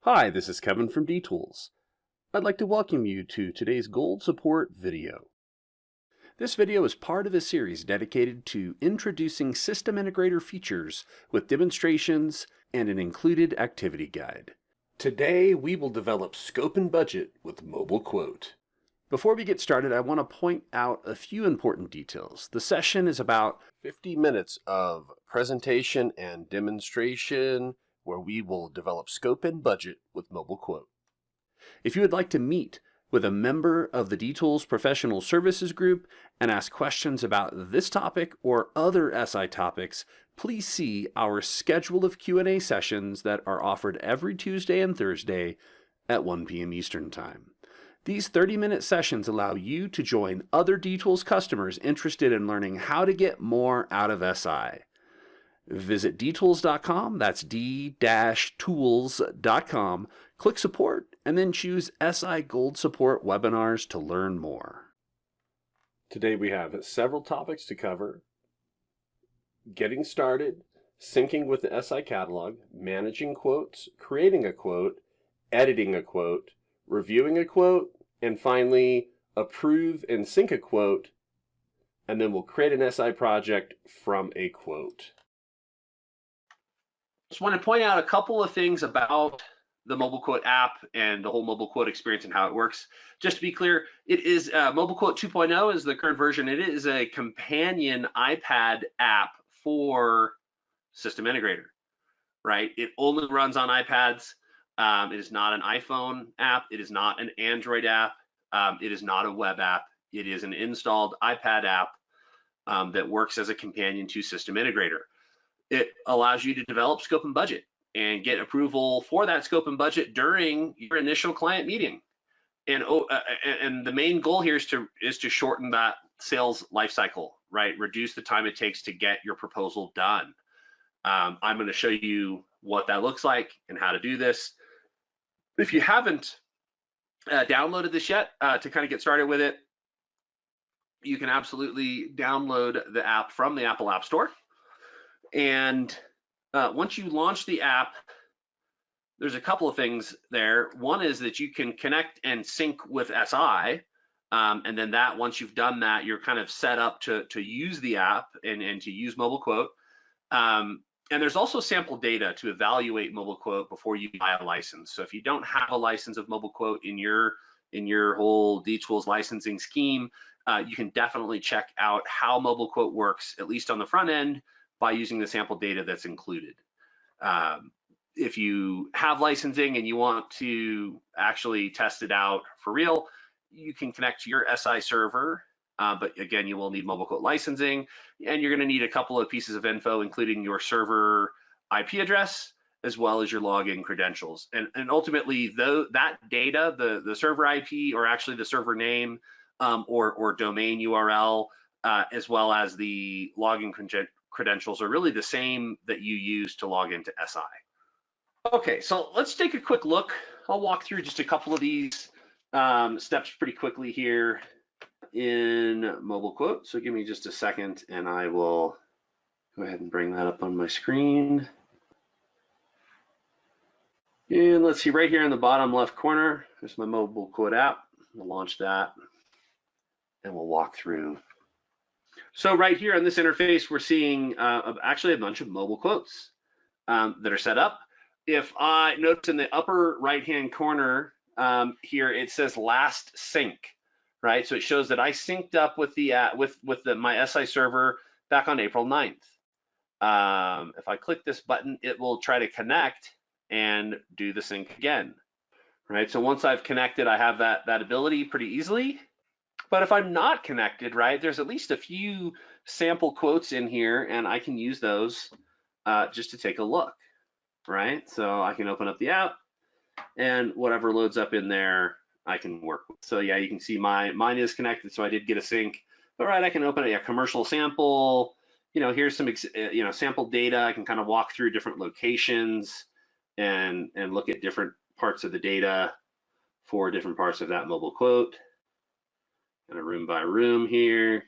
Hi, this is Kevin from D-Tools. I'd like to welcome you to today's Gold Support video. This video is part of a series dedicated to introducing system integrator features with demonstrations and an included activity guide. Today, we will develop scope and budget with Mobile Quote. Before we get started, I want to point out a few important details. The session is about 50 minutes of presentation and demonstration where we will develop scope and budget with Mobile Quote. If you would like to meet with a member of the D-Tools Professional Services Group and ask questions about this topic or other SI topics, please see our schedule of Q&A sessions that are offered every Tuesday and Thursday at 1 p.m. Eastern Time. These 30-minute sessions allow you to join other D-Tools customers interested in learning how to get more out of SI. Visit dtools.com, that's d-tools.com, click support, and then choose SI Gold Support Webinars to learn more. Today we have several topics to cover: getting started, syncing with the SI catalog, managing quotes, creating a quote, editing a quote, reviewing a quote, and finally approve and sync a quote, and then we'll create an SI project from a quote. Just want to point out a couple of things about the Mobile Quote app and the whole Mobile Quote experience and how it works. Just to be clear, it is Mobile Quote 2.0 is the current version. It is a companion iPad app for System Integrator, right? It only runs on iPads. It is not an iPhone app. It is not an Android app. It is not a web app. It is an installed iPad app that works as a companion to System Integrator. It allows you to develop scope and budget and get approval for that scope and budget during your initial client meeting. And the main goal here is to shorten that sales life cycle, right? Reduce the time it takes to get your proposal done. I'm going to show you what that looks like and how to do this. If you haven't downloaded this yet, to kind of get started with it, you can absolutely download the app from the Apple App Store. And once you launch the app, there's a couple of things there. One is that you can connect and sync with SI, and then once you've done that, you're kind of set up to use the app and to use Mobile Quote. And there's also sample data to evaluate Mobile Quote before you buy a license. So if you don't have a license of Mobile Quote in your whole D-Tools licensing scheme, you can definitely check out how Mobile Quote works, at least on the front end, by using the sample data that's included. If you have licensing and you want to actually test it out for real, you can connect to your SI server, but again, you will need Mobile Quote licensing, and you're going to need a couple of pieces of info, including your server IP address, as well as your login credentials. And ultimately, that data, the server IP, or actually the server name, or domain URL, as well as the login credentials, are really the same that you use to log into SI. Okay, so let's take a quick look. I'll walk through just a couple of these steps pretty quickly here in Mobile Quote. So give me just a second and I will go ahead and bring that up on my screen. And let's see, right here in the bottom left corner, there's my Mobile Quote app. We'll launch that and we'll walk through. So right here on this interface, we're seeing actually a bunch of mobile quotes that are set up. If I notice in the upper right-hand corner here, it says last sync, right? So it shows that I synced up with my SI server back on April 9th. If I click this button, it will try to connect and do the sync again, right? So once I've connected, I have that ability pretty easily. But if I'm not connected, right, there's at least a few sample quotes in here, and I can use those just to take a look, right? So I can open up the app, and whatever loads up in there, I can work with. So yeah, you can see mine is connected, so I did get a sync. But right, I can open a commercial sample. Here's some sample data. I can kind of walk through different locations and look at different parts of the data for different parts of that mobile quote. Kind of room by room here.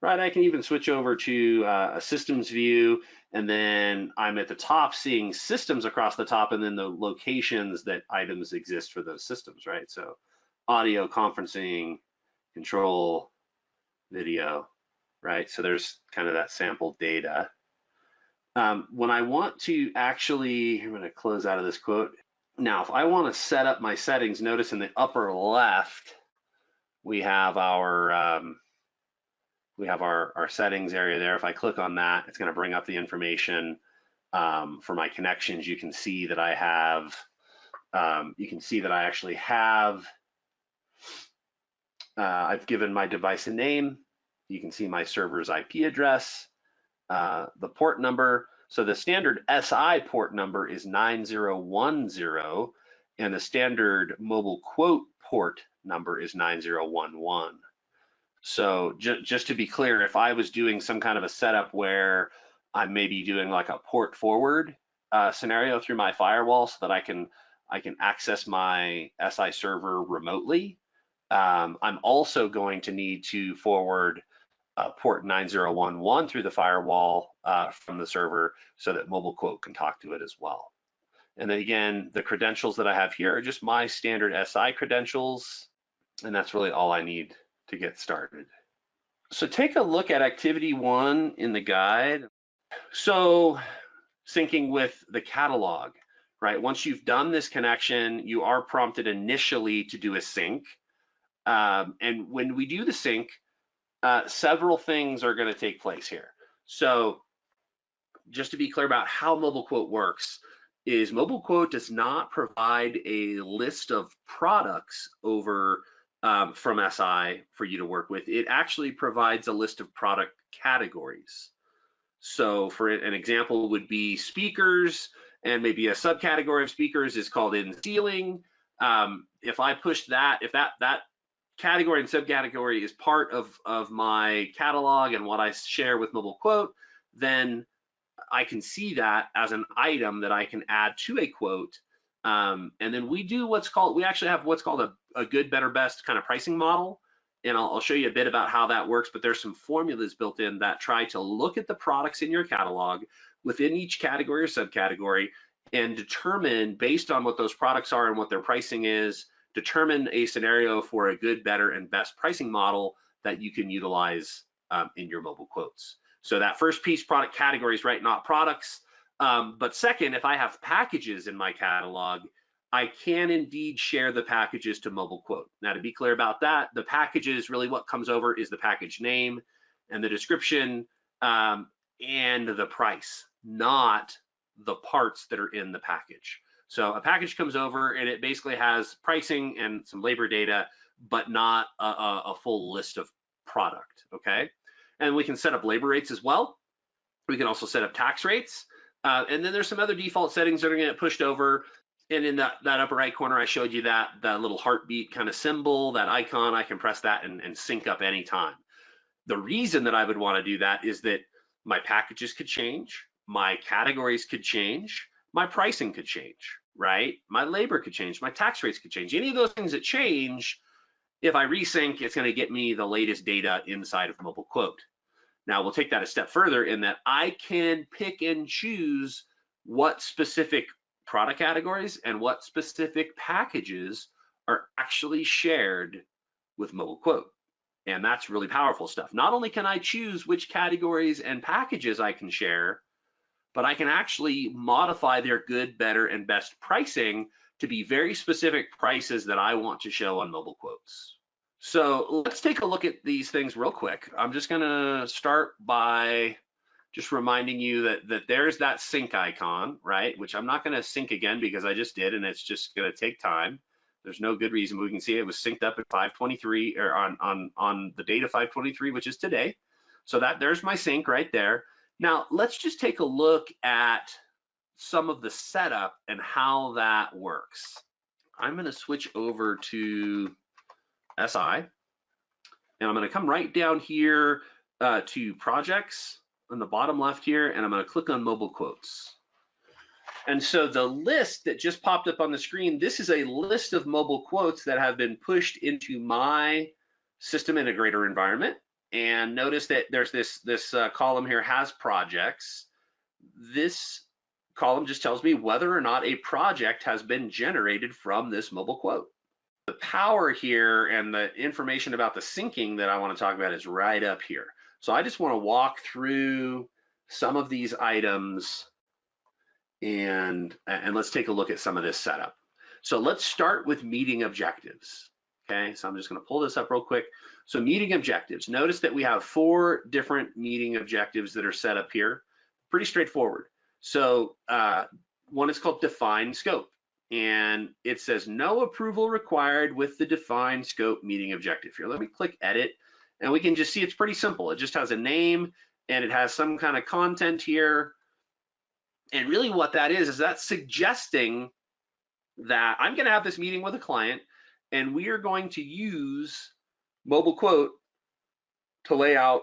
right? I can even switch over to a systems view, and then I'm at the top seeing systems across the top, and then the locations that items exist for those systems, right? So audio, conferencing, control, video, right? So there's kind of that sample data. When I want to actually, I'm going to close out of this quote. Now, if I want to set up my settings, notice in the upper left, we have our settings area there. If I click on that, it's going to bring up the information for my connections. You can see that I have, actually have, I've given my device a name. You can see my server's IP address, the port number. So the standard SI port number is 9010, and the standard mobile quote port number is 9011. So just to be clear, if I was doing some kind of a setup where I'm maybe doing like a port forward scenario through my firewall so that I can access my SI server remotely, I'm also going to need to forward port 9011 through the firewall from the server so that mobile quote can talk to it as well. And then again, the credentials that I have here are just my standard SI credentials, and that's really all I need to get started. So take a look at activity 1 in the guide. So syncing with the catalog, right? Once you've done this connection, you are prompted initially to do a sync. And when we do the sync, several things are going to take place here. So just to be clear about how mobile quote works, is mobile quote does not provide a list of products over from SI for you to work with. It actually provides a list of product categories. So for an example would be speakers, and maybe a subcategory of speakers is called in ceiling. If I push that, if that category and subcategory is part of my catalog and what I share with mobile quote, then I can see that as an item that I can add to a quote. And then we do we actually have what's called a good, better, best kind of pricing model. And I'll show you a bit about how that works, but there's some formulas built in that try to look at the products in your catalog within each category or subcategory and determine, based on what those products are and what their pricing is, determine a scenario for a good, better, and best pricing model that you can utilize in your mobile quotes. So that first piece, product categories, right, not products. But second, if I have packages in my catalog, I can indeed share the packages to mobile quote. Now, to be clear about that, the packages, really what comes over is the package name and the description and the price, not the parts that are in the package. So a package comes over and it basically has pricing and some labor data, but not a full list of product, okay? And we can set up labor rates as well. We can also set up tax rates. And then there's some other default settings that are gonna get pushed over. And in that upper right corner, I showed you that little heartbeat kind of symbol, that icon. I can press that and sync up anytime. The reason that I would want to do that is that my packages could change, my categories could change, my pricing could change, right? My labor could change, my tax rates could change. Any of those things that change, if I resync, it's going to get me the latest data inside of mobile quote. Now we'll take that a step further in that I can pick and choose what specific product categories and what specific packages are actually shared with mobile quote. And that's really powerful stuff. Not only can I choose which categories and packages I can share, but I can actually modify their good, better, and best pricing to be very specific prices that I want to show on mobile quotes. So let's take a look at these things real quick. I'm just gonna start by just reminding you that there's that sync icon, right? Which I'm not gonna sync again because I just did, and it's just gonna take time. There's no good reason. We can see it was synced up at 523 or on the date of 523, which is today. So there's my sync right there. Now let's just take a look at some of the setup and how that works. I'm gonna switch over to SI, and I'm gonna come right down here to projects on the bottom left here, and I'm gonna click on mobile quotes. And so the list that just popped up on the screen, this is a list of mobile quotes that have been pushed into my system integrator environment. and notice that there's this column here has projects. This column just tells me whether or not a project has been generated from this mobile quote. The power here and the information about the syncing that I want to talk about is right up here. So I just want to walk through some of these items and let's take a look at some of this setup. So let's start with meeting objectives. Okay, so I'm just going to pull this up real quick. So meeting objectives. Notice that we have 4 different meeting objectives that are set up here. Pretty straightforward. So one is called define scope, and it says no approval required with the define scope meeting objective. Here, let me click edit, and we can just see it's pretty simple. It just has a name and it has some kind of content here. And really what that is that's suggesting that I'm going to have this meeting with a client and we are going to use mobile quote to lay out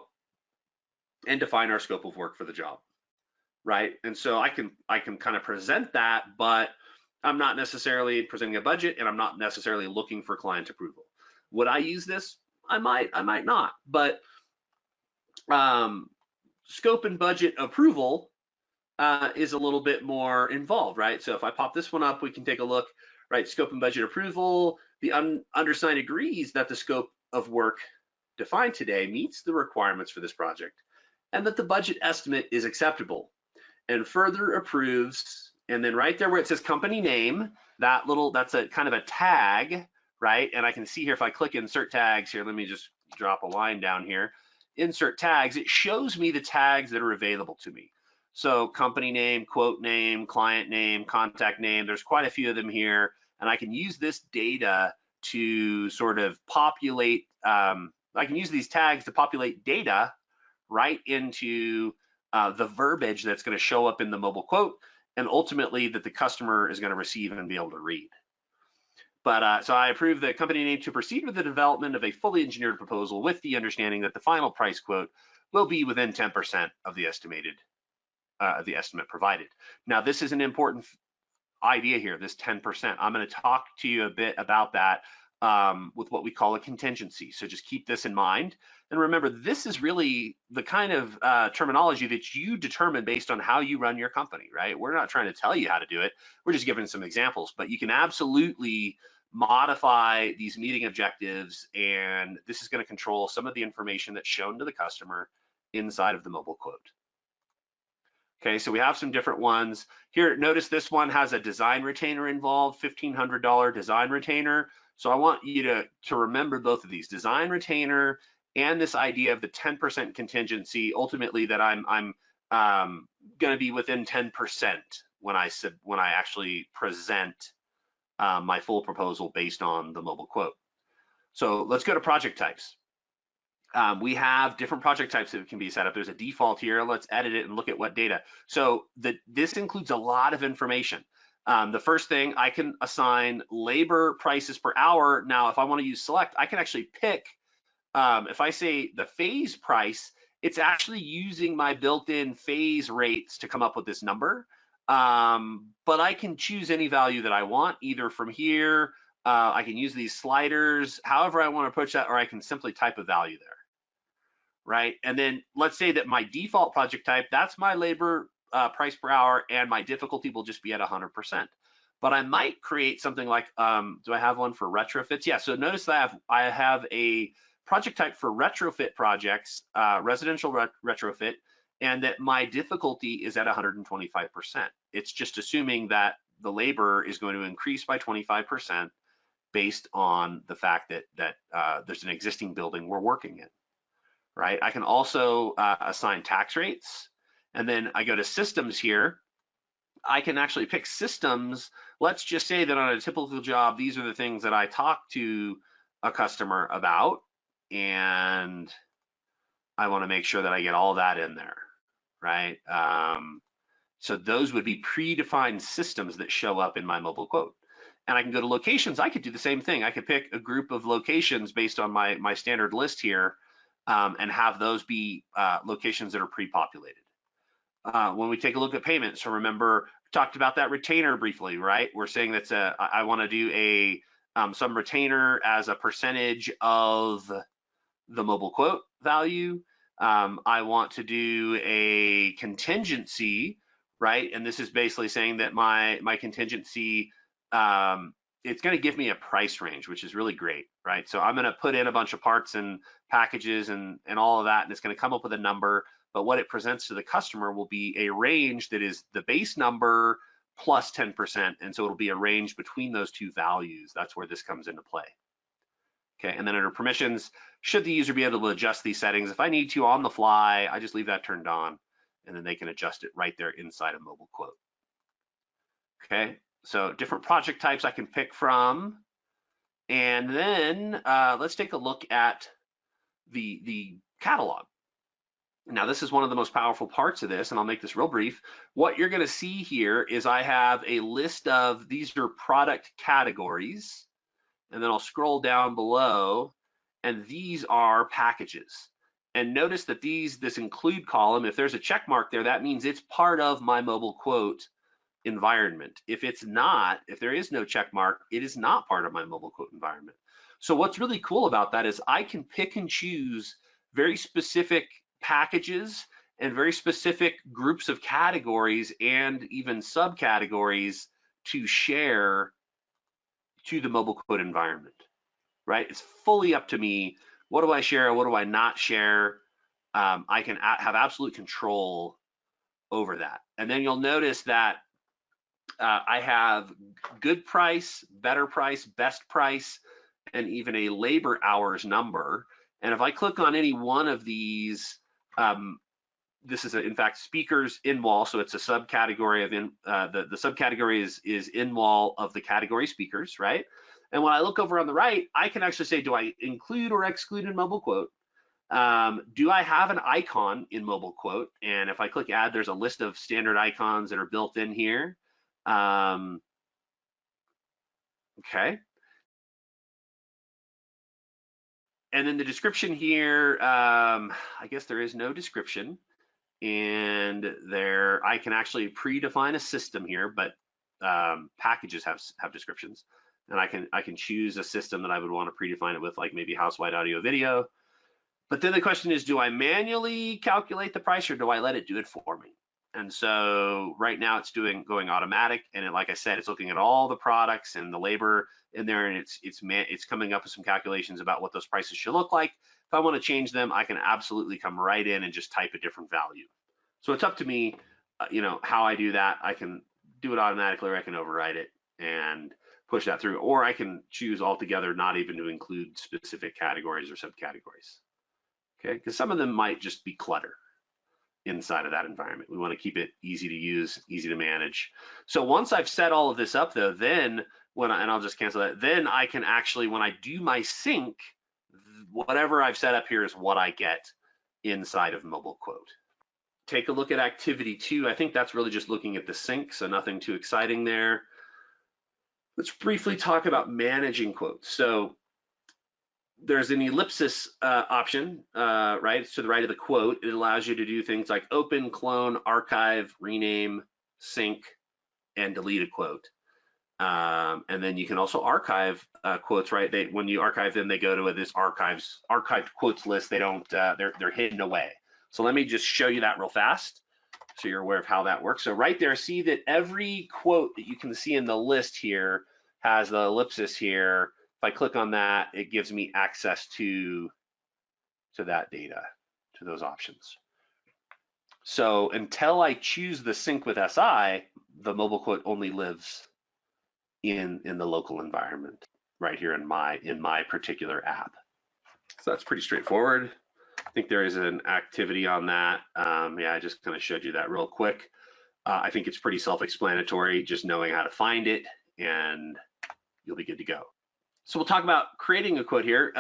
and define our scope of work for the job, right? And so I can kind of present that, but I'm not necessarily presenting a budget and I'm not necessarily looking for client approval. Would I use this? I might not, but scope and budget approval is a little bit more involved, right? So if I pop this one up, we can take a look, right? Scope and budget approval. The undersigned agrees that the scope of work defined today meets the requirements for this project and that the budget estimate is acceptable, and further approves. And then right there where it says company name, that's a kind of a tag, right? And I can see here if I click insert tags here, let me just drop a line down here, insert tags, it shows me the tags that are available to me. So company name, quote name, client name, contact name, there's quite a few of them here. And I can use this data to sort of populate, I can use these tags to populate data right into the verbiage that's going to show up in the mobile quote, and ultimately that the customer is going to receive and be able to read. But so I approve the company name to proceed with the development of a fully engineered proposal with the understanding that the final price quote will be within 10% of the estimated the estimate provided. Now, this is an important idea here, this 10%. I'm going to talk to you a bit about that with what we call a contingency. So just keep this in mind. And remember, this is really the kind of terminology that you determine based on how you run your company, right? We're not trying to tell you how to do it. We're just giving some examples, but you can absolutely modify these meeting objectives, and this is going to control some of the information that's shown to the customer inside of the mobile quote. Okay, so we have some different ones. Here, notice this one has a design retainer involved, $1,500 design retainer. So I want you to remember both of these, design retainer and this idea of the 10% contingency, ultimately that I'm gonna be within 10% when I actually present my full proposal based on the mobile quote. So let's go to project types. We have different project types that can be set up. There's a default here. Let's edit it and look at what data. So this includes a lot of information. The first thing, I can assign labor prices per hour. Now, if I want to use select, I can actually pick, if I say the phase price, it's actually using my built-in phase rates to come up with this number. But I can choose any value that I want, either from here, I can use these sliders, however I want to approach that, or I can simply type a value there, right? And then let's say that my default project type, that's my labor price per hour, and my difficulty will just be at 100%. But I might create something like, do I have one for retrofits? Yeah, so notice that I have a project type for retrofit projects, residential retrofit, and that my difficulty is at 125%. It's just assuming that the labor is going to increase by 25% based on the fact that there's an existing building we're working in, right? I can also assign tax rates, and then I go to systems here. I can actually pick systems. Let's just say that on a typical job, these are the things that I talk to a customer about, and I want to make sure that I get all that in there, right? So those would be predefined systems that show up in my mobile quote. And I can go to locations. I could do the same thing. I could pick a group of locations based on my standard list here, and have those be locations that are pre-populated. When we take a look at payments, so remember, we talked about that retainer briefly, right? We're saying that's I want to do some retainer as a percentage of the mobile quote. value. I want to do a contingency, right? And this is basically saying that my contingency, it's going to give me a price range, which is really great, right? So I'm going to put in a bunch of parts and packages and all of that, and it's going to come up with a number. But what it presents to the customer will be a range that is the base number plus 10%. And so it'll be a range between those two values. That's where this comes into play. Okay, and then under permissions, should the user be able to adjust these settings? If I need to on the fly, I just leave that turned on, and then they can adjust it right there inside of Mobile Quote. Okay, so different project types I can pick from. And then let's take a look at the catalog. Now, this is one of the most powerful parts of this, and I'll make this real brief. What you're going to see here is I have a list of, these are product categories, and then I'll scroll down below, and these are packages. And notice that this include column, if there's a check mark there, that means it's part of my Mobile Quote environment. If it's not, if there is no check mark, it is not part of my Mobile Quote environment. So what's really cool about that is I can pick and choose very specific packages and very specific groups of categories and even subcategories to share to the Mobile Quote environment, right? It's fully up to me. What do I share? What do I not share? I can have absolute control over that. And then you'll notice that I have good price, better price, best price, and even a labor hours number. And if I click on any one of these, this is in fact speakers in wall, so it's a subcategory of the subcategory is in wall of the category speakers, right? And when I look over on the right, I can actually say, do I include or exclude in Mobile Quote? Do I have an icon in Mobile Quote? And if I click add, there's a list of standard icons that are built in here. Okay. And then the description here, I guess there is no description. And there, I can actually predefine a system here, but packages have descriptions. And I can choose a system that I would want to predefine it with, like maybe house-wide audio video. But then the question is, do I manually calculate the price or do I let it do it for me? And so right now it's going automatic, and like I said, it's looking at all the products and the labor in there, and it's coming up with some calculations about what those prices should look like. If I want to change them, I can absolutely come right in and just type a different value. So it's up to me, how I do that. I can do it automatically, or I can override it and push that through, or I can choose altogether not even to include specific categories or subcategories. Okay, because some of them might just be clutter inside of that environment. We want to keep it easy to use, easy to manage. So once I've set all of this up though, then and I'll just cancel that, then I can actually, when I do my sync, whatever I've set up here is what I get inside of Mobile Quote. Take a look at activity 2. I think that's really just looking at the sync, so nothing too exciting there. Let's briefly talk about managing quotes. So there's an ellipsis option, right? It's to the right of the quote. It allows you to do things like open, clone, archive, rename, sync, and delete a quote. And then you can also archive quotes, right? When you archive them, they go to this archived quotes list. They don't, they're hidden away. So let me just show you that real fast so you're aware of how that works. So right there, see that every quote that you can see in the list here has the ellipsis here. If I click on that, it gives me access to that data, to those options. So until I choose the sync with SI, the Mobile Quote only lives in the local environment right here in my particular app. So that's pretty straightforward. I think there is an activity on that. Yeah, I just kind of showed you that real quick. I think it's pretty self-explanatory, just knowing how to find it, and you'll be good to go. So we'll talk about creating a quote here.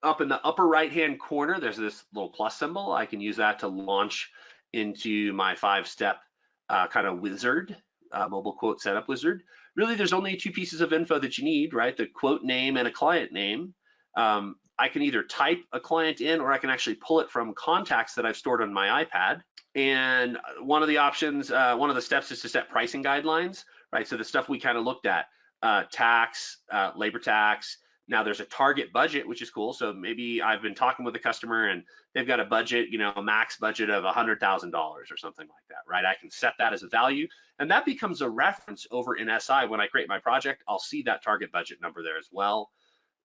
Up in the upper right-hand corner, there's this little plus symbol. I can use that to launch into my 5-step kind of wizard, Mobile Quote setup wizard. Really, there's only 2 pieces of info that you need, right? The quote name and a client name. I can either type a client in, or I can actually pull it from contacts that I've stored on my iPad. And one of the options, one of the steps is to set pricing guidelines, right? So the stuff we kind of looked at, tax, labor tax, Now there's a target budget, which is cool. So maybe I've been talking with a customer and they've got a budget, a max budget of $100,000 or something like that, right? I can set that as a value, and that becomes a reference over in SI. When I create my project, I'll see that target budget number there as well.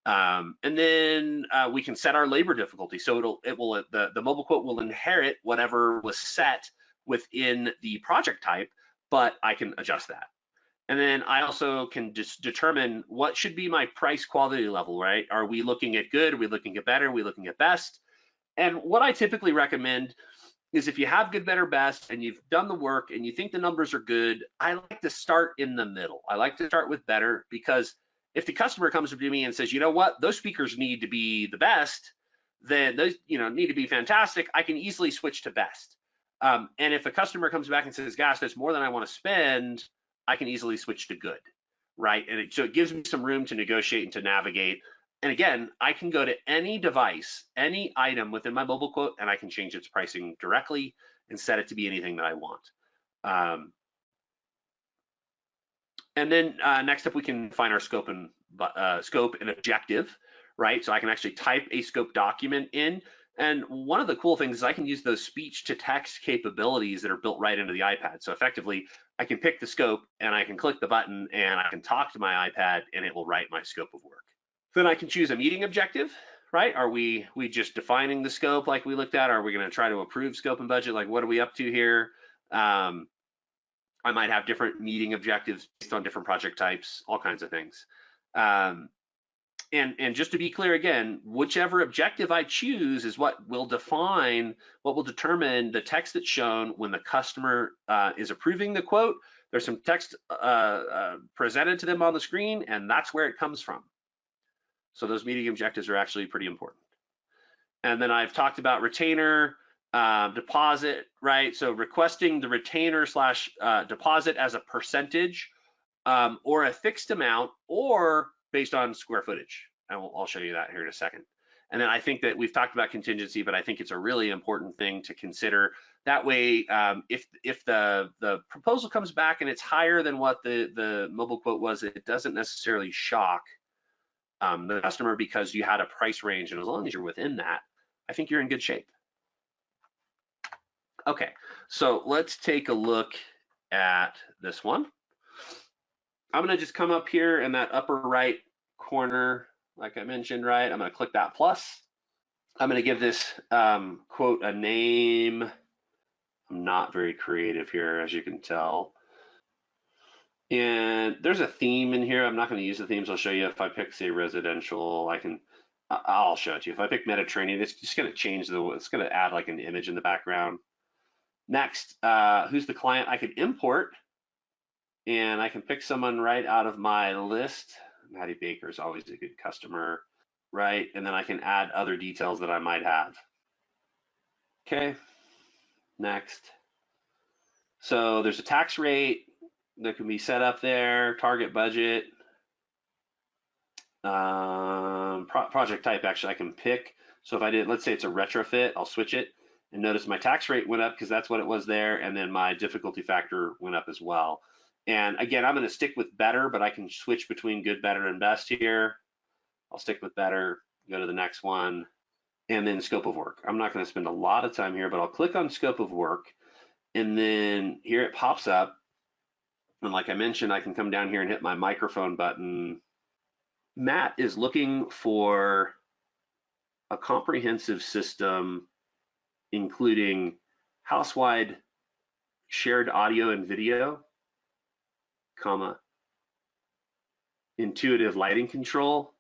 And then we can set our labor difficulty. So the mobile quote will inherit whatever was set within the project type, but I can adjust that. And then I also can just determine what should be my price quality level, right? Are we looking at good? Are we looking at better? Are we looking at best? And what I typically recommend is if you have good, better, best, and you've done the work and you think the numbers are good, I like to start in the middle. I like to start with better, because if the customer comes to me and says, you know what, those speakers need to be the best, then those need to be fantastic, I can easily switch to best. And if a customer comes back and says, gosh, that's more than I want to spend, I can easily switch to good, right? And so it gives me some room to negotiate and to navigate. And again, I can go to any device, any item within my mobile quote, and I can change its pricing directly and set it to be anything that I want. And then next up, we can find our scope and objective, right? So I can actually type a scope document in. And one of the cool things is I can use those speech to text capabilities that are built right into the iPad. So effectively, I can pick the scope and I can click the button and I can talk to my iPad and it will write my scope of work. Then I can choose a meeting objective, right? Are we just defining the scope like we looked at? Are we going to try to approve scope and budget? Like, what are we up to here? I might have different meeting objectives based on different project types, all kinds of things. And just to be clear again, whichever objective I choose is what will determine the text that's shown when the customer is approving the quote. There's some text presented to them on the screen, and that's where it comes from. So those meeting objectives are actually pretty important. And then I've talked about retainer, deposit, right? So requesting the retainer / deposit as a percentage or a fixed amount, or based on square footage. And I'll show you that here in a second. And then I think that we've talked about contingency, but I think it's a really important thing to consider. That way, if the proposal comes back and it's higher than what the mobile quote was, it doesn't necessarily shock the customer, because you had a price range, and as long as you're within that, I think you're in good shape. Okay, so let's take a look at this one. I'm gonna just come up here in that upper right corner, like I mentioned, right? I'm gonna click that plus. I'm gonna give this quote a name. I'm not very creative here, as you can tell. And there's a theme in here. I'm not gonna use the themes. I'll show you. If I pick, say, residential, I'll show it to you. If I pick Mediterranean, it's just gonna change it's gonna add like an image in the background. Next, who's the client? I could import, and I can pick someone right out of my list. Maddie Baker is always a good customer, right? And then I can add other details that I might have. Okay, next. So there's a tax rate that can be set up there, target budget, project type. Actually, I can pick. So if I did, let's say it's a retrofit, I'll switch it. And notice my tax rate went up because that's what it was there, and then my difficulty factor went up as well. And again, I'm going to stick with better, but I can switch between good, better, and best here. I'll stick with better, go to the next one, and then scope of work. I'm not going to spend a lot of time here, but I'll click on scope of work, and then here it pops up. And like I mentioned, I can come down here and hit my microphone button. Matt is looking for a comprehensive system including house-wide shared audio and video, comma, intuitive lighting control,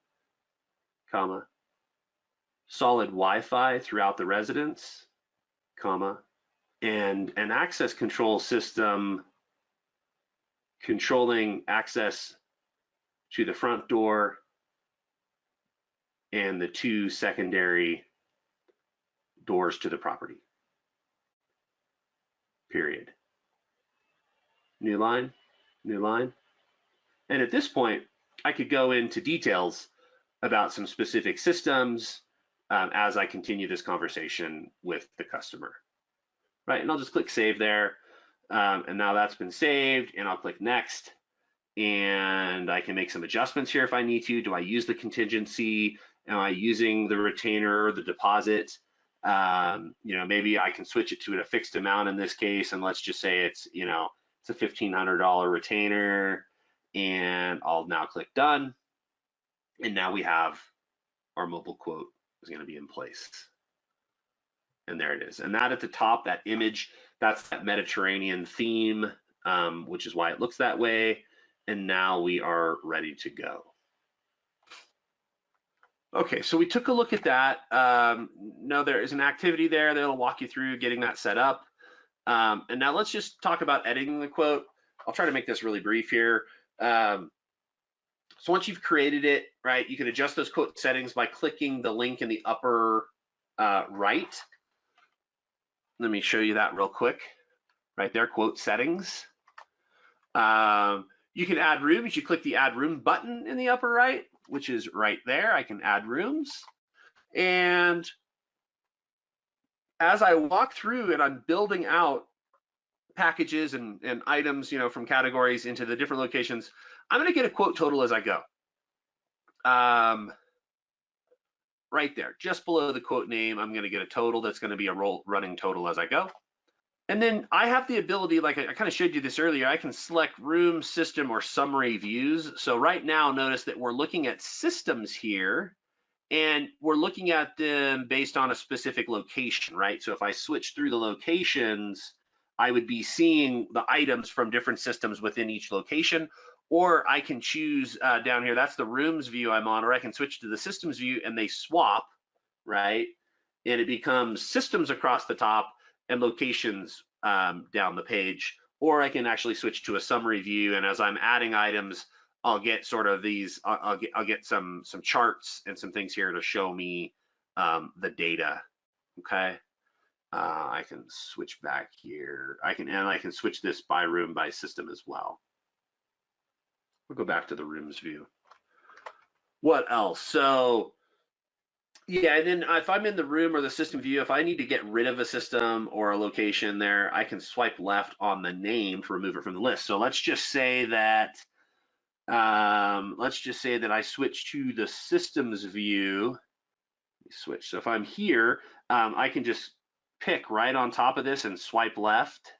comma, solid Wi-Fi throughout the residence, comma, and an access control system controlling access to the front door and the 2 secondary doors to the property, period. New line, new line. And at this point, I could go into details about some specific systems as I continue this conversation with the customer, right? And I'll just click save there. And now that's been saved, and I'll click next. and I can make some adjustments here if I need to. Do I use the contingency? Am I using the retainer or the deposit? Maybe I can switch it to a fixed amount in this case, and let's just say it's a $1,500 retainer, and I'll now click done, and now we have our mobile quote is going to be in place. And there it is. And that at the top, that image, that's that Mediterranean theme, which is why it looks that way. And now we are ready to go. Okay, so we took a look at that. Now there is an activity there that'll walk you through getting that set up. And now let's just talk about editing the quote. I'll try to make this really brief here. So once you've created it, right, you can adjust those quote settings by clicking the link in the upper right. Let me show you that real quick. Right there, quote settings. You can add rooms. You click the add room button in the upper right, which is right there. I can add rooms. And as I walk through and I'm building out packages and items, from categories into the different locations, I'm going to get a quote total as I go. Right there, just below the quote name, I'm going to get a total that's going to be a running total as I go. And then I have the ability, like I kind of showed you this earlier, I can select room, system, or summary views. So right now, notice that we're looking at systems here, and we're looking at them based on a specific location, right? So if I switch through the locations, I would be seeing the items from different systems within each location, or I can choose down here, that's the rooms view I'm on, or I can switch to the systems view and they swap, right? And it becomes systems across the top and locations down the page, or I can actually switch to a summary view, and as I'm adding items, I'll get sort of these, I'll get some charts and some things here to show me the data. Okay, I can switch back here. I can switch this by room by system as well. We'll go back to the rooms view. What else? So yeah, and then if I'm in the room or the system view, if I need to get rid of a system or a location there, I can swipe left on the name to remove it from the list. So let's just say that I switch to the systems view. Switch. So if I'm here, I can just pick right on top of this and swipe left.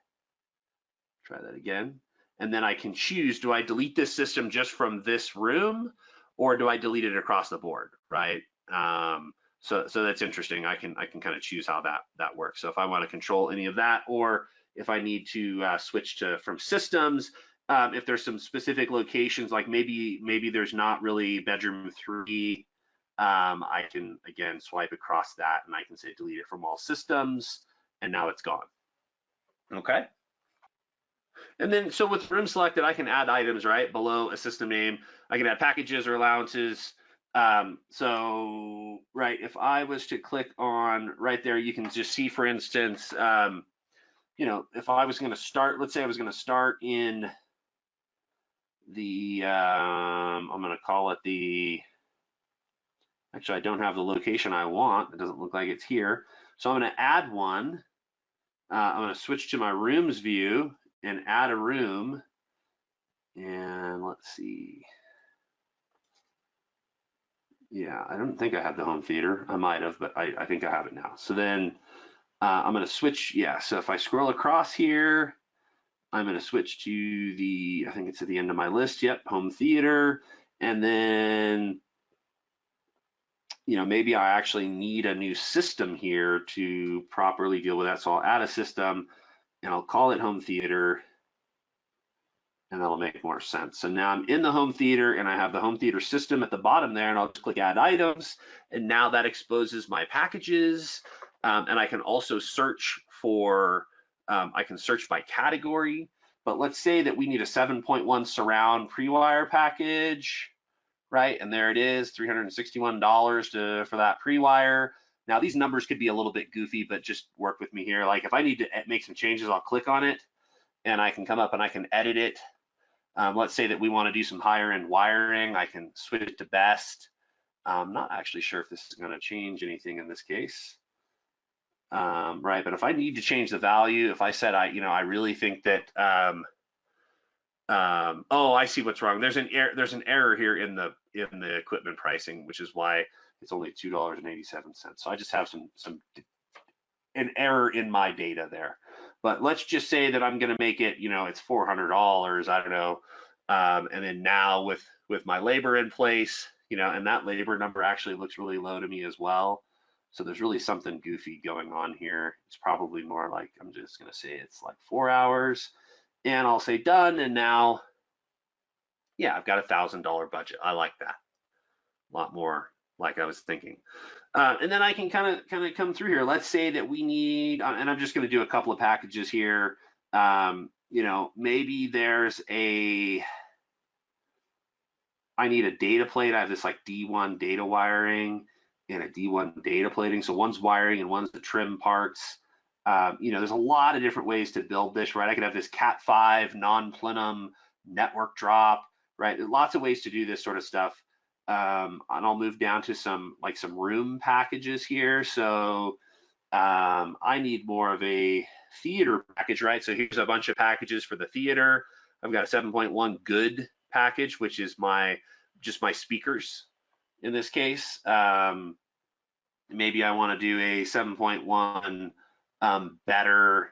Try that again. And then I can choose, do I delete this system just from this room, or do I delete it across the board, right? So that's interesting. I can kind of choose how that works. So if I want to control any of that, or if I need to switch from systems, if there's some specific locations, like maybe there's not really bedroom 3, I can again swipe across that and I can say delete it from all systems, and now it's gone. Okay. And then, so with room selected, I can add items right below a system name. I can add packages or allowances. So, right, if I was to click on right there, you can just see, for instance, if I was going to start, let's say I was going to start in the, I'm going to call it the, actually, I don't have the location I want. It doesn't look like it's here. So I'm going to add one. I'm going to switch to my rooms view and add a room. And let's see. Yeah, I don't think I had the home theater. I might have, but I think I have it now. So then I'm going to switch. Yeah, so if I scroll across here, I'm going to switch to the, I think it's at the end of my list. Yep, home theater. And then, maybe I actually need a new system here to properly deal with that. So I'll add a system and I'll call it home theater. And that'll make more sense. So now I'm in the home theater and I have the home theater system at the bottom there, and I'll just click add items. And now that exposes my packages. And I can also search for, I can search by category. But let's say that we need a 7.1 surround pre-wire package, right? And there it is, $361 for that pre-wire. Now these numbers could be a little bit goofy, but just work with me here. Like if I need to make some changes, I'll click on it and I can come up and I can edit it. Let's say that we want to do some higher end wiring. I can switch it to best. I'm not actually sure if this is going to change anything in this case. Right, but if I need to change the value, if I said I really think that Oh, I see what's wrong. There's an error here in the equipment pricing, which is why it's only $2.87. So I just have an error in my data there. But let's just say that I'm going to make it, it's $400. I don't know. And then now with my labor in place, and that labor number actually looks really low to me as well. So there's really something goofy going on here. It's probably more like, I'm just going to say it's like 4 hours, and I'll say done. And now, yeah, I've got $1,000 budget. I like that. A lot more like I was thinking. And then I can kind of come through here. Let's say that we need, and I'm just going to do a couple of packages here. Maybe there's I need a data plate. I have this like D1 data wiring and a D1 data plating. So one's wiring and one's the trim parts. There's a lot of different ways to build this, right? I could have this Cat5 non-plenum network drop, right? There's lots of ways to do this sort of stuff. And I'll move down to some room packages here. So I need more of a theater package, right? So here's a bunch of packages for the theater. I've got a 7.1 good package, which is just my speakers in this case. Maybe I want to do a 7.1 better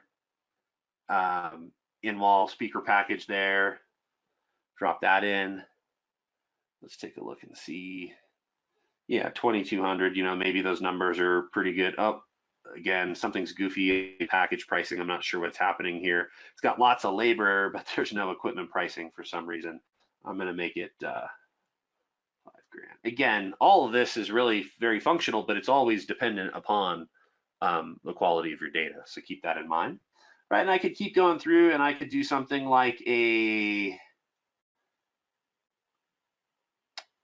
in-wall speaker package there. Drop that in. Let's take a look and see. Yeah, 2200, maybe those numbers are pretty good. Oh, again, something's goofy in package pricing. I'm not sure what's happening here. It's got lots of labor, but there's no equipment pricing for some reason. I'm going to make it $5,000. Again, all of this is really very functional, but it's always dependent upon the quality of your data. So keep that in mind, right? And I could keep going through, and I could do something like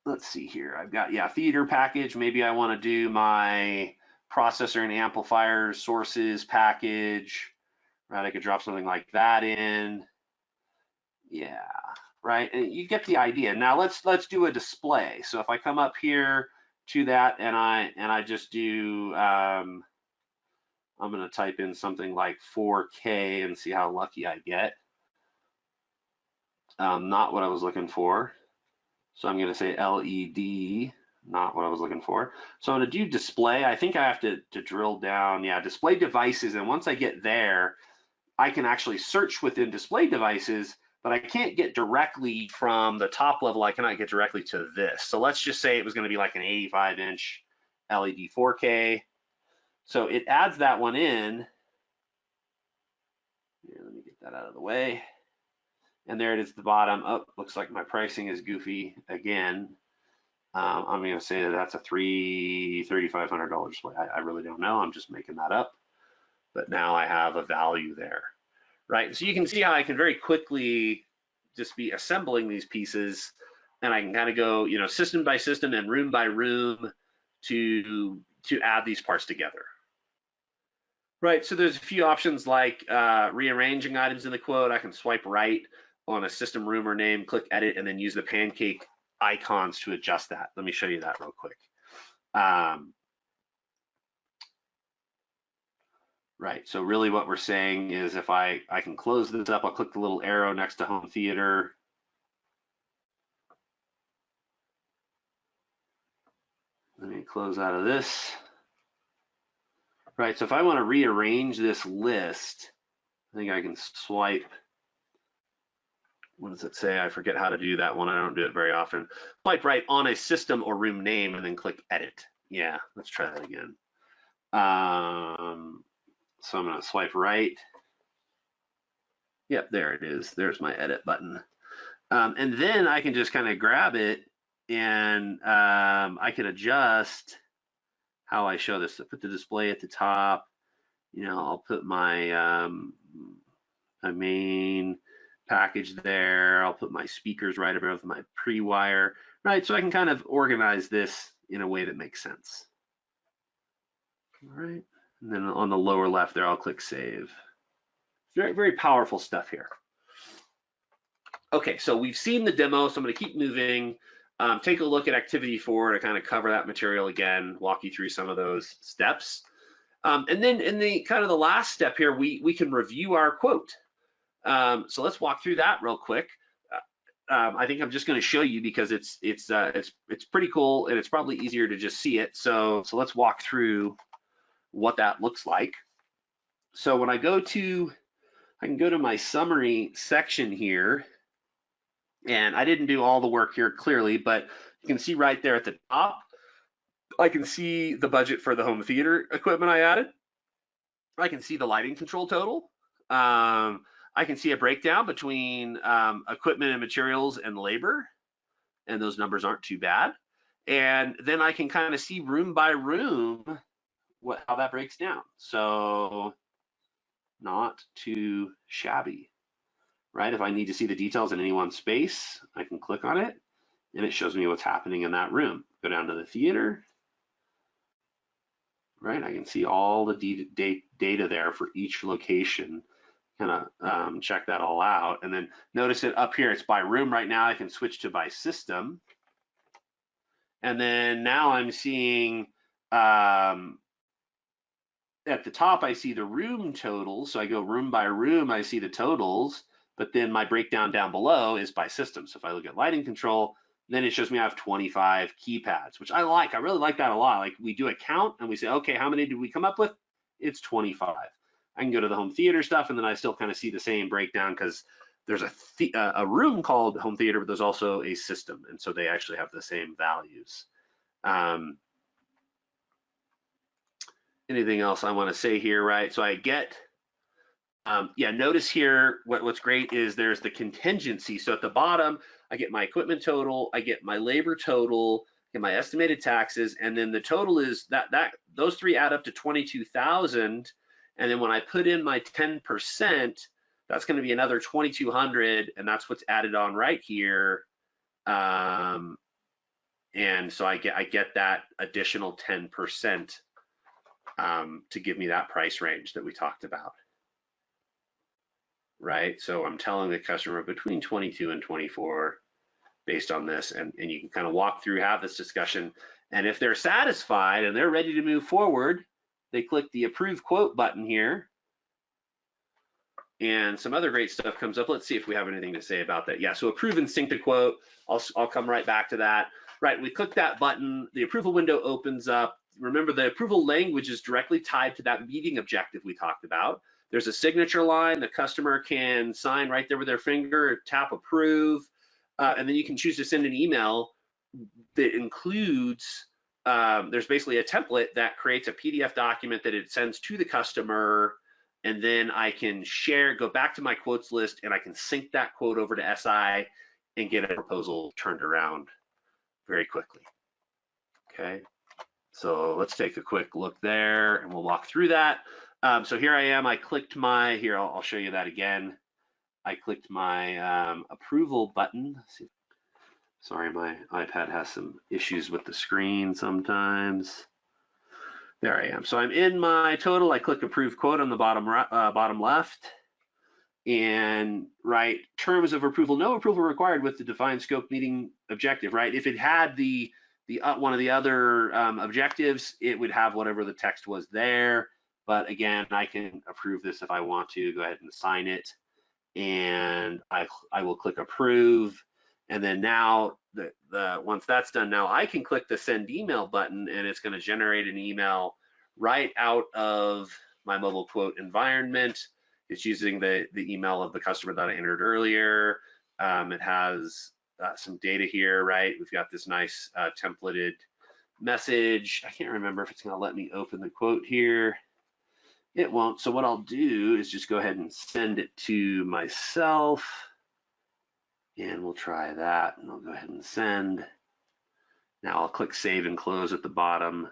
let's see here. I've got, theater package. Maybe I want to do my processor and amplifier sources package, right? I could drop something like that in. Yeah, right. And you get the idea. Now let's do a display. So if I come up here to that and I just do, I'm going to type in something like 4K and see how lucky I get. Not what I was looking for. So I'm going to say LED, not what I was looking for. So I'm going to do display. I think I have to drill down, display devices. And once I get there, I can actually search within display devices, but I can't get directly from the top level. I cannot get directly to this. So let's just say it was going to be like an 85-inch LED 4K. So it adds that one in. Here, let me get that out of the way. And there it is at the bottom. Oh, looks like my pricing is goofy again. I'm going to say that that's a $3,500 display. I really don't know. I'm just making that up. But now I have a value there, right? So you can see how I can very quickly just be assembling these pieces, and I can kind of go, system by system and room by room to add these parts together. Right, so there's a few options like rearranging items in the quote. I can swipe right on a system, room, or name, click edit, and then use the pancake icons to adjust that. Let me show you that real quick. Right, so really what we're saying is if I can close this up, I'll click the little arrow next to home theater. Let me close out of this. Right, so if I want to rearrange this list, I think I can swipe. What does it say? I forget how to do that one. I don't do it very often. Swipe right on a system or room name and then click edit. Yeah, let's try that again. So I'm going to swipe right. Yep, there it is. There's my edit button. And then I can just kind of grab it and I can adjust how I show this. So put the display at the top. I'll put my main package there. I'll put my speakers right above my pre-wire, right? So I can kind of organize this in a way that makes sense. All right, and then on the lower left there, I'll click save. Very, very powerful stuff here. Okay, so we've seen the demo, so I'm going to keep moving. Take a look at activity 4 to kind of cover that material again, walk you through some of those steps. And then in the kind of the last step here, we can review our quote. So let's walk through that real quick. I think I'm just going to show you because it's pretty cool and it's probably easier to just see it. So let's walk through what that looks like. So when I can go to my summary section here, and I didn't do all the work here clearly, but you can see right there at the top, I can see the budget for the home theater equipment I added. I can see the lighting control total. I can see a breakdown between equipment and materials and labor, and those numbers aren't too bad. And then I can kind of see room by room how that breaks down. So not too shabby, right? If I need to see the details in any one space, I can click on it and it shows me what's happening in that room. Go down to the theater, right? I can see all the data there for each location, kind of check that all out. And then notice it up here, it's by room right now. I can switch to by system. And then now I'm seeing at the top, I see the room totals. So I go room by room, I see the totals, but then my breakdown down below is by system. So if I look at lighting control, then it shows me I have 25 keypads, which I like. I really like that a lot. Like we do a count and we say, okay, how many did we come up with? It's 25. I can go to the home theater stuff and then I still kind of see the same breakdown because there's a room called home theater, but there's also a system. And so they actually have the same values. Anything else I want to say here, right? So I get, yeah, notice here, what's great is there's the contingency. So at the bottom, I get my equipment total, I get my labor total, get my estimated taxes, and then the total is those three add up to 22,000. And then when I put in my 10%, that's going to be another 2,200, and that's what's added on right here. And so I get that additional 10%. To give me that price range that we talked about, right? So I'm telling the customer between 22 and 24 based on this, and you can kind of walk through, have this discussion, and if they're satisfied and they're ready to move forward, they click the approve quote button here, and some other great stuff comes up. Let's see if we have anything to say about that. Yeah, so approve and sync the quote. I'll come right back to that. Right, we click that button, the approval window opens up. Remember, the approval language is directly tied to that meeting objective we talked about. There's a signature line. The customer can sign right there with their finger, tap approve, and then you can choose to send an email that includes, there's basically a template that creates a PDF document that it sends to the customer, and then I can go back to my quotes list, and I can sync that quote over to SI and get a proposal turned around very quickly, okay? So let's take a quick look there and we'll walk through that. So here I am, I clicked here, I'll show you that again. I clicked my approval button. Sorry, my iPad has some issues with the screen sometimes. There I am. So I'm in my total, I click approve quote on the bottom left. And right, terms of approval, no approval required with the defined scope meeting objective, right? If it had one of the other objectives, it would have whatever the text was there. But again, I can approve this if I want to. Go ahead and sign it, and I will click approve. And then now, once that's done, now I can click the send email button, and it's going to generate an email right out of my mobile quote environment. It's using the email of the customer that I entered earlier. It has some data here, right? We've got this nice templated message. I can't remember if it's going to let me open the quote here. It won't. So what I'll do is just go ahead and send it to myself. And we'll try that. And I'll go ahead and send. Now I'll click save and close at the bottom.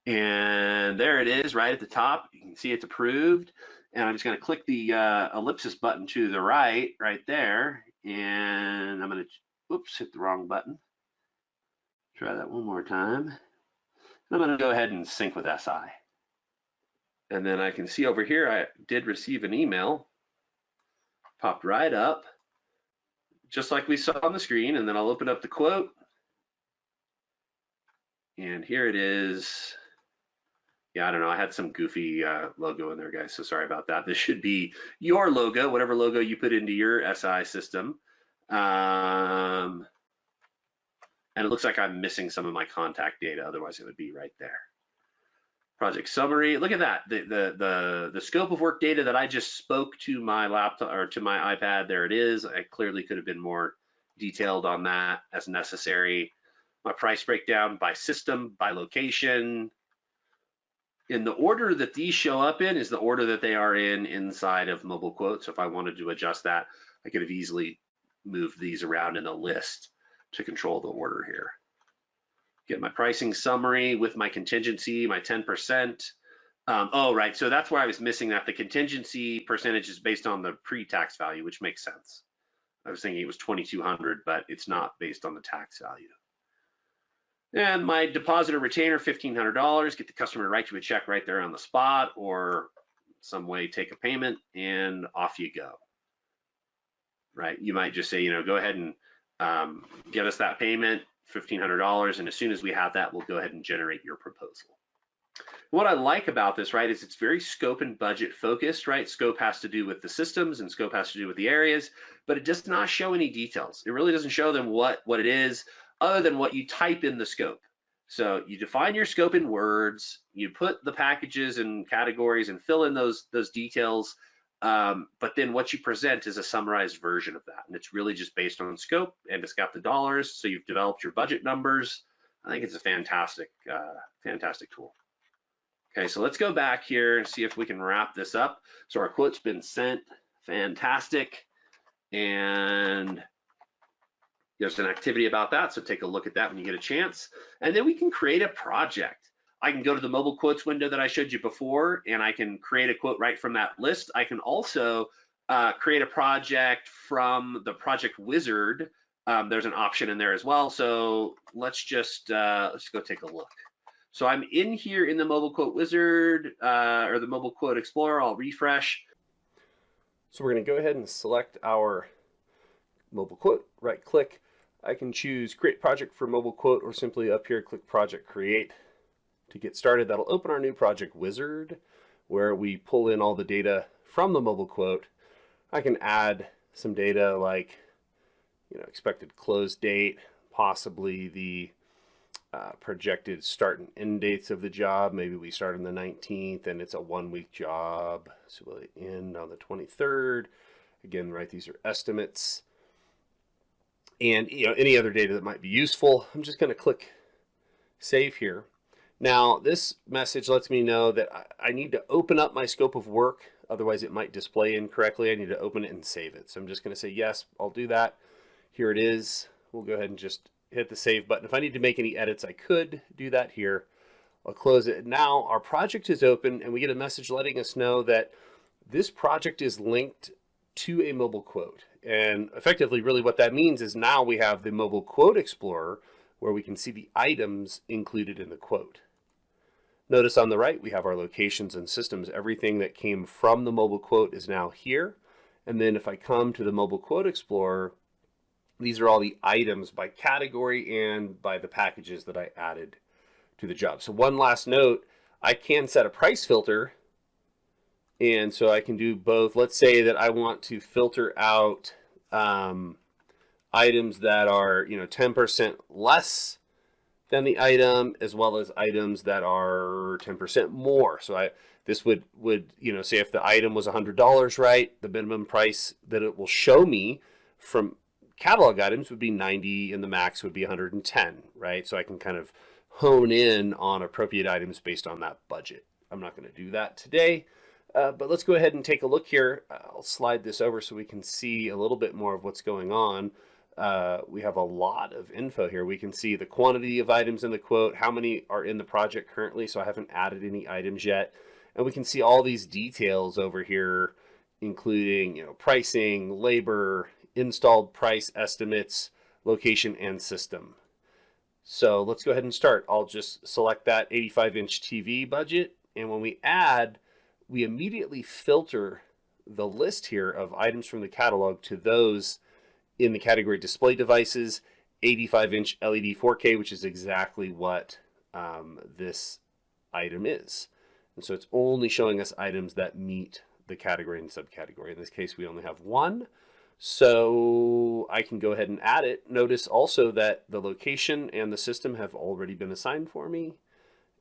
And there it is right at the top. You can see it's approved. And I'm just going to click the ellipsis button to the right there. And I'm going to, oops, hit the wrong button. Try that one more time. And I'm going to go ahead and sync with SI. And then I can see over here, I did receive an email. Popped right up, just like we saw on the screen. And then I'll open up the quote. And here it is. Yeah, I don't know. I had some goofy logo in there, guys, so sorry about that. This should be your logo, whatever logo you put into your SI system. And it looks like I'm missing some of my contact data, otherwise it would be right there. Project summary, look at that. The scope of work data that I just spoke to my laptop or to my iPad, there it is. I clearly could have been more detailed on that as necessary. My price breakdown by system, by location. In the order that these show up in is the order that they are in inside of Mobile Quote. So if I wanted to adjust that, I could have easily moved these around in the list to control the order here. Get my pricing summary with my contingency, my 10%. Oh, right, so that's where I was missing that. The contingency percentage is based on the pre-tax value, which makes sense. I was thinking it was 2,200, but it's not based on the tax value. And my deposit or retainer, $1,500, get the customer to write you a check right there on the spot or some way take a payment and off you go, right? You might just say, go ahead and get us that payment, $1,500, and as soon as we have that, we'll go ahead and generate your proposal. What I like about this, right, is it's very scope and budget focused, right? Scope has to do with the systems and scope has to do with the areas, but it does not show any details. It really doesn't show them what it is other than what you type in the scope. So you define your scope in words, you put the packages and categories and fill in those details, but then what you present is a summarized version of that. And it's really just based on scope and it's got the dollars. So you've developed your budget numbers. I think it's a fantastic, fantastic tool. Okay, so let's go back here and see if we can wrap this up. So our quote's been sent, fantastic. And there's an activity about that, so take a look at that when you get a chance. And then we can create a project. I can go to the mobile quotes window that I showed you before, and I can create a quote right from that list. I can also create a project from the project wizard. There's an option in there as well. So let's go take a look. So I'm in here in the mobile quote wizard or the mobile quote explorer. I'll refresh. So we're going to go ahead and select our mobile quote, right click. I can choose create project for mobile quote or simply up here click project create. To get started, that'll open our new project wizard where we pull in all the data from the mobile quote. I can add some data like expected close date, possibly the projected start and end dates of the job. Maybe we start on the 19th and it's a 1-week job, so we'll end on the 23rd. Again, right, these are estimates. And any other data that might be useful. I'm just going to click save here. Now this message lets me know that I need to open up my scope of work, otherwise it might display incorrectly. I need to open it and save it. So I'm just going to say yes, I'll do that. Here it is. We'll go ahead and just hit the save button. If I need to make any edits, I could do that here. I'll close it. Now our project is open and we get a message letting us know that this project is linked to a mobile quote. And effectively, really what that means is now we have the mobile quote explorer where we can see the items included in the quote. Notice on the right, we have our locations and systems. Everything that came from the mobile quote is now here. And then if I come to the mobile quote explorer, these are all the items by category and by the packages that I added to the job. So one last note, I can set a price filter. And so I can do both. Let's say that I want to filter out items that are 10% less than the item, as well as items that are 10% more. So this would say if the item was $100, right, the minimum price that it will show me from catalog items would be 90 and the max would be 110, right? So I can kind of hone in on appropriate items based on that budget. I'm not going to do that today, but let's go ahead and take a look here. I'll slide this over so we can see a little bit more of what's going on. We have a lot of info here. We can see the quantity of items in the quote, how many are in the project currently, so I haven't added any items yet. And we can see all these details over here, including pricing, labor, installed price estimates, location, and system. So let's go ahead and start. I'll just select that 85-inch TV budget, and when we add, we immediately filter the list here of items from the catalog to those in the category display devices, 85-inch LED 4K, which is exactly what this item is. And so it's only showing us items that meet the category and subcategory. In this case, we only have one. So I can go ahead and add it. Notice also that the location and the system have already been assigned for me.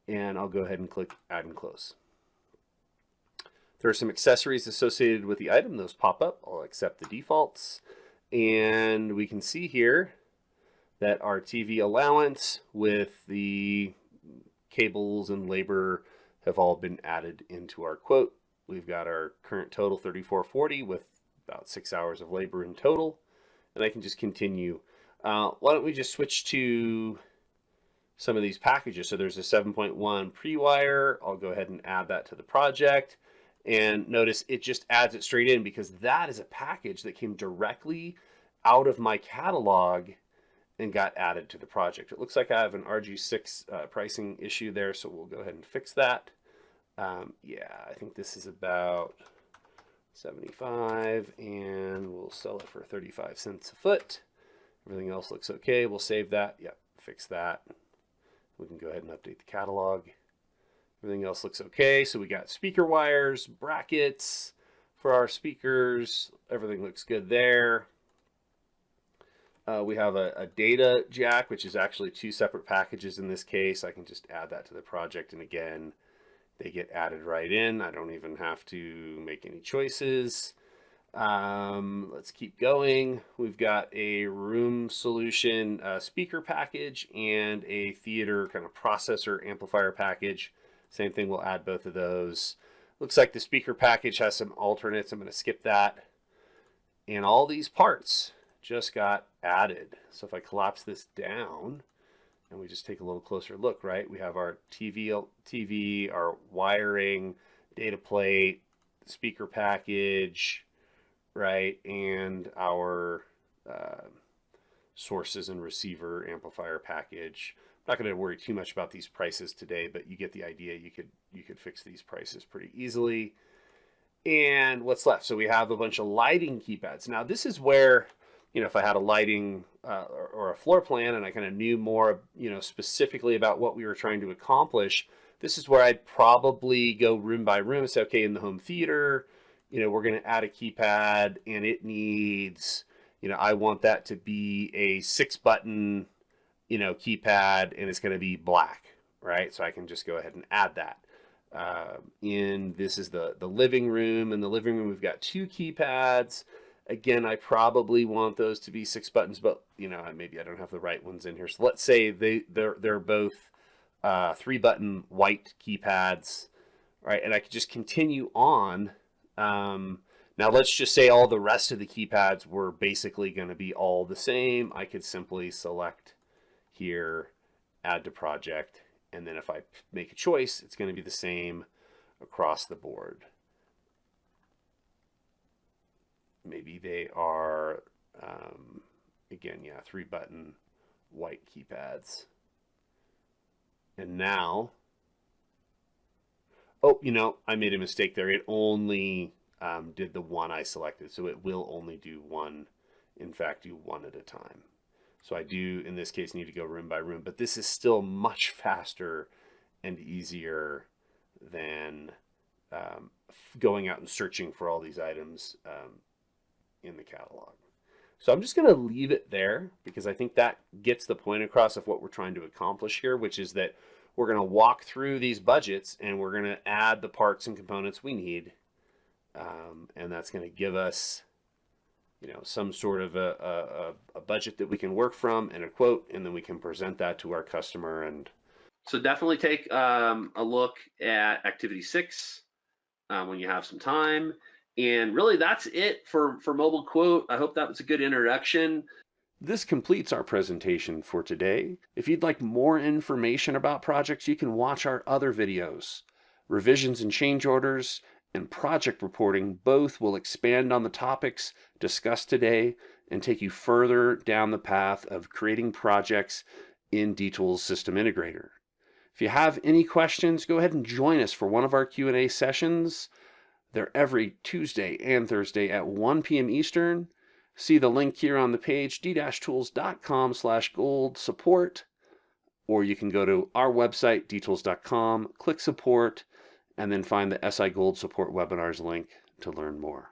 And I'll go ahead and click Add and Close. There are some accessories associated with the item. Those pop up. I'll accept the defaults. And we can see here that our TV allowance with the cables and labor have all been added into our quote. We've got our current total $34.40 with about 6 hours of labor in total. And I can just continue. Why don't we just switch to some of these packages. So there's a 7.1 pre-wire. I'll go ahead and add that to the project. And notice it just adds it straight in because that is a package that came directly out of my catalog and got added to the project. It looks like I have an RG6 pricing issue there, so we'll go ahead and fix that. Yeah, I think this is about 75 and we'll sell it for 35 cents a foot. Everything else looks okay. We'll save that. Yep, fix that. We can go ahead and update the catalog. Everything else looks okay. So we got speaker wires, brackets for our speakers. Everything looks good there. We have a data jack, which is actually 2 separate packages in this case. I can just add that to the project, and again, they get added right in. I don't even have to make any choices. Let's keep going. We've got a room solution speaker package and a theater kind of processor amplifier package. Same thing, we'll add both of those. Looks like the speaker package has some alternates. I'm going to skip that. And all these parts just got added. So if I collapse this down and we just take a little closer look, right? We have our TV, our wiring, data plate, speaker package, right? And our sources and receiver amplifier package. I'm not going to worry too much about these prices today, but you get the idea. You could fix these prices pretty easily. And what's left? So we have a bunch of lighting keypads. Now this is where, you know, if I had a lighting or a floor plan and I kind of knew more, you know, specifically about what we were trying to accomplish, this is where I'd probably go room by room and say, okay, in the home theater, you know, we're going to add a keypad and it needs, you know, I want that to be a 6-button, you know, keypad, and it's going to be black, right? So I can just go ahead and add that. This is the living room. In the living room, we've got 2 keypads. Again, I probably want those to be 6 buttons, but you know, maybe I don't have the right ones in here. So let's say they're both 3-button white keypads, right? And I could just continue on. Now let's just say all the rest of the keypads were basically going to be all the same. I could simply select here, add to project, and then if I make a choice, it's going to be the same across the board. Maybe they are, again, yeah, 3-button white keypads. And now, oh, you know, I made a mistake there. It only did the one I selected, so it will only do one, in fact, do one at a time. So I do, in this case, need to go room by room, but this is still much faster and easier than going out and searching for all these items in the catalog. So I'm just going to leave it there because I think that gets the point across of what we're trying to accomplish here, which is that we're going to walk through these budgets and we're going to add the parts and components we need. And that's going to give us, you know, some sort of a budget that we can work from and a quote, and then we can present that to our customer. And so definitely take a look at activity 6 when you have some time. And really that's it for Mobile Quote. I hope that was a good introduction. This completes our presentation for today. If you'd like more information about projects, you can watch our other videos. Revisions and change orders and project reporting both will expand on the topics discussed today and take you further down the path of creating projects in DTools System Integrator. If you have any questions, go ahead and join us for one of our Q&A sessions. They're every Tuesday and Thursday at 1 p.m. Eastern. See the link here on the page, d-tools.com/gold support, or you can go to our website, dtools.com, click support, and then find the SI Gold Support Webinars link to learn more.